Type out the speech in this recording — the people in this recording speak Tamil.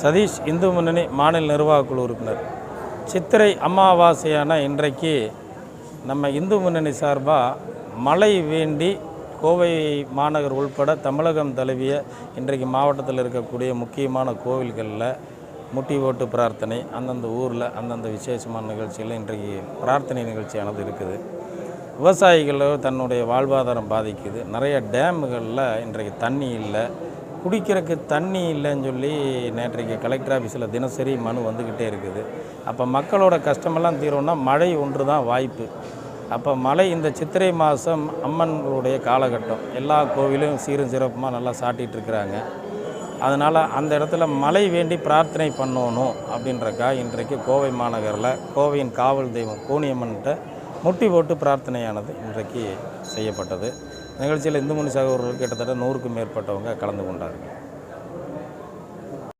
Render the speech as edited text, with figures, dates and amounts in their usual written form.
சதீஷ், இந்து முன்னணி மாநில நிர்வாகக் குழு உறுப்பினர். சித்திரை அமாவாசையான இன்றைக்கு நம்ம இந்து முன்னணி சார்பாக மழை வேண்டி கோவை மாநகர் உள்பட தமிழகம் தழுவிய இன்றைக்கு மாவட்டத்தில் இருக்கக்கூடிய முக்கியமான கோவில்களில் முட்டி ஓட்டு பிரார்த்தனை, அந்தந்த ஊரில் அந்தந்த விசேஷமான நிகழ்ச்சியில் இன்றைக்கு பிரார்த்தனை நிகழ்ச்சியானது இருக்குது. விவசாயிகளோ தன்னுடைய வாழ்வாதாரம் பாதிக்குது. நிறைய டேமுகளில் இன்றைக்கு தண்ணி இல்லை, குடிக்கிறதுக்கு தண்ணி இல்லைன்னு சொல்லி நேற்றைக்கு கலெக்டர் ஆஃபீஸில் தினசரி மனு வந்துக்கிட்டே இருக்குது. அப்போ மக்களோட கஷ்டமெல்லாம் தீரும்னா மழை ஒன்று தான் வாய்ப்பு. அப்போ மழை இந்த சித்திரை மாதம் அம்மன்களுடைய காலகட்டம், எல்லா கோவிலும் சீரும் சிறப்புமாக நல்லா சாட்டிகிட்ருக்குறாங்க. அதனால் அந்த இடத்துல மழை வேண்டி பிரார்த்தனை பண்ணணும் அப்படின்றக்கா இன்றைக்கு கோவை மாநகரில் கோவையின் காவல் தெய்வம் கோணியம்மன்கிட்ட முட்டி போட்டு பிரார்த்தனையானது இன்றைக்கு செய்யப்பட்டது. நிகழ்ச்சியில் இந்து முன்னணி சகோதரர்கள் கிட்டத்தட்ட 100க்கும் மேற்பட்டவங்க கலந்து கொண்டார்கள்.